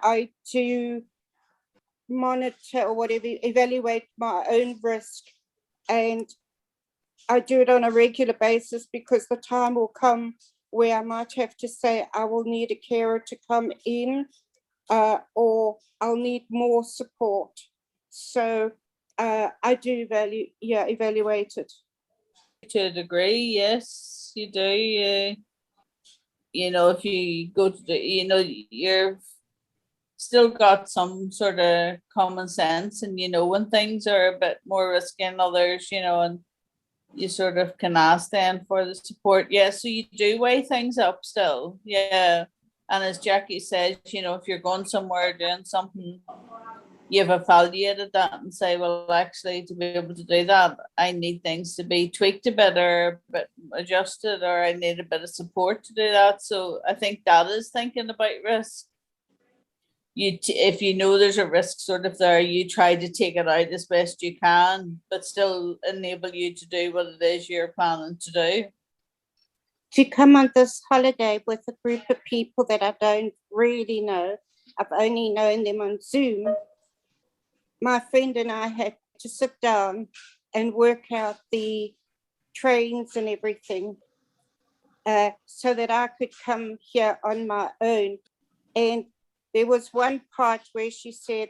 I do monitor or whatever, evaluate my own risk, and I do it on a regular basis, because the time will come where I might have to say I will need a carer to come in, or I'll need more support. So I do evaluate it. To a degree, yes, you do. You know, if you go to you've still got some sort of common sense, and when things are a bit more risky than others, and you sort of can ask them for the support. Yeah, so you do weigh things up still. Yeah. And as Jacqui says, if you're going somewhere doing something, you've evaluated that and say, well, actually, to be able to do that, I need things to be tweaked a bit or a bit adjusted, or I need a bit of support to do that. So I think that is thinking about risk. If you know there's a risk sort of there, you try to take it out as best you can, but still enable you to do what it is you're planning to do. To come on this holiday with a group of people that I don't really know, I've only known them on Zoom. My friend and I had to sit down and work out the trains and everything, so that I could come here on my own. And there was one part where she said,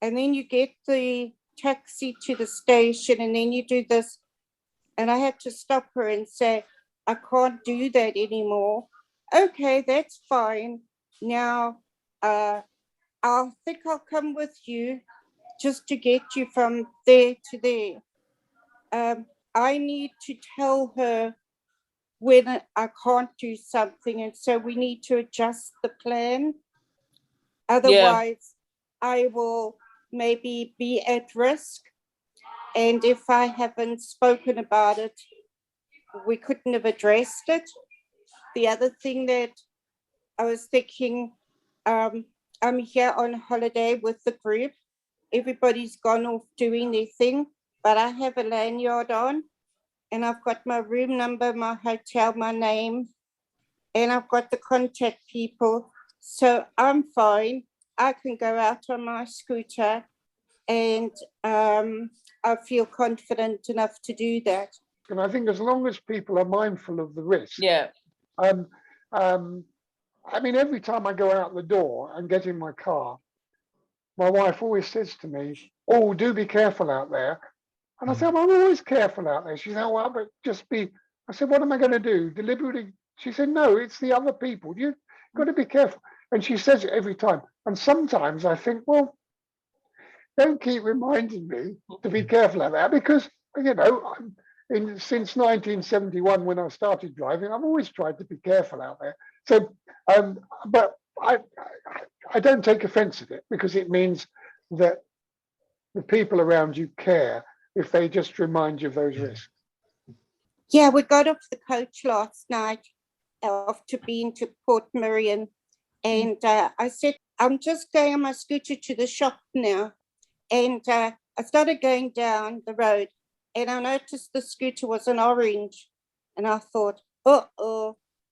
and then you get the taxi to the station, and then you do this. And I had to stop her and say, I can't do that anymore. Okay, that's fine. Now, I think I'll come with you just to get you from there to there. I need to tell her when I can't do something, and so we need to adjust the plan. Otherwise, I will maybe be at risk. And if I haven't spoken about it, we couldn't have addressed it. The other thing that I was thinking, I'm here on holiday with the group. Everybody's gone off doing their thing, but I have a lanyard on, and I've got my room number, my hotel, my name, and I've got the contact people. So I'm fine. I can go out on my scooter, and I feel confident enough to do that. And I think as long as people are mindful of the risk. Yeah. I mean, every time I go out the door and get in my car, my wife always says to me, oh, do be careful out there. And I said, well, I'm always careful out there. She said, well, but just be. I said, what am I going to do? Deliberately? She said, no, it's the other people. You've got to be careful. And she says it every time. And sometimes I think, well, don't keep reminding me to be careful out there, because, since 1971, when I started driving, I've always tried to be careful out there. So, but I don't take offense at it, because it means that the people around you care if they just remind you of those risks. Yeah, we got off the coach last night after being to Port Merion, and I said, I'm just going on my scooter to the shop now. And I started going down the road, and I noticed the scooter was an orange, and I thought,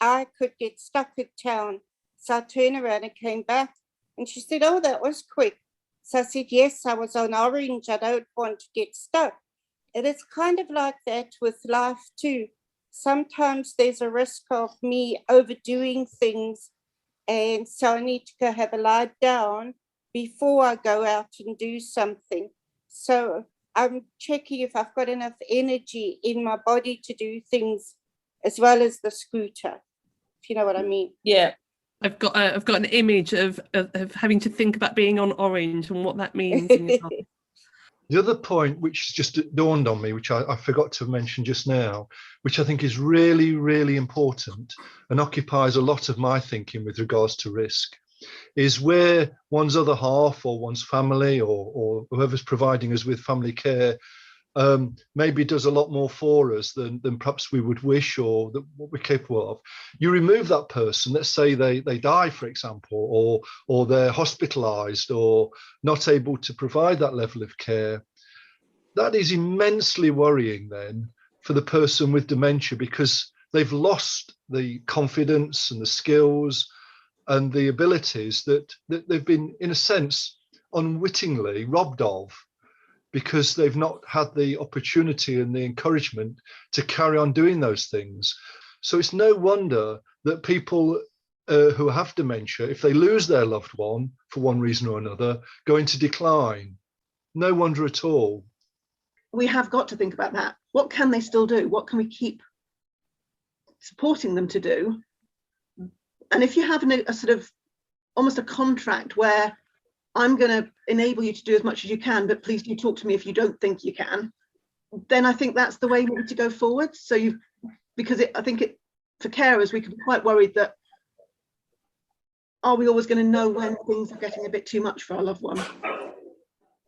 I could get stuck in town. So I turned around and came back, and she said, oh, that was quick. So I said, yes, I was on orange. I don't want to get stuck. And it's kind of like that with life too. Sometimes there's a risk of me overdoing things, and so I need to go have a lie down before I go out and do something. So I'm checking if I've got enough energy in my body to do things, as well as the scooter, if you know what I mean. Yeah. I've got an image of having to think about being on orange and what that means in your life. The other point which just dawned on me, which I forgot to mention just now, which I think is really, really important and occupies a lot of my thinking with regards to risk, is where one's other half or one's family or whoever's providing us with family care maybe does a lot more for us than perhaps we would wish, or what we're capable of. You remove that person, let's say they die, for example, or they're hospitalized or not able to provide that level of care. That is immensely worrying then for the person with dementia, because they've lost the confidence and the skills and the abilities that they've been, in a sense, unwittingly robbed of, because they've not had the opportunity and the encouragement to carry on doing those things. So it's no wonder that people who have dementia, if they lose their loved one for one reason or another, go into decline. No wonder at all. We have got to think about that. What can they still do? What can we keep supporting them to do? And if you have a sort of almost a contract where I'm going to enable you to do as much as you can, but please do talk to me if you don't think you can, then I think that's the way we need to go forward. So I think for carers, we can be quite worried that, are we always going to know when things are getting a bit too much for our loved one?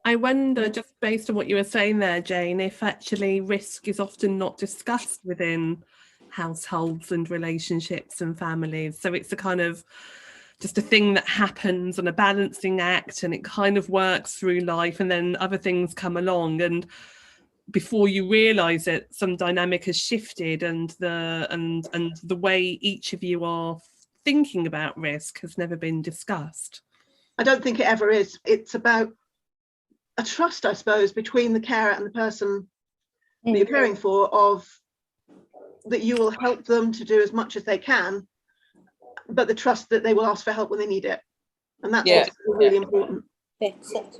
I wonder, just based on what you were saying there, Jane, if actually risk is often not discussed within households and relationships and families. So it's a kind of just a thing that happens and a balancing act, and it kind of works through life, and then other things come along, and before you realize it, some dynamic has shifted, and the way each of you are thinking about risk has never been discussed. I don't think it ever is. It's about a trust, I suppose, between the carer and the person that you're caring for, of that you will help them to do as much as they can, but the trust that they will ask for help when they need it. And that's Yeah, also really important. That's it.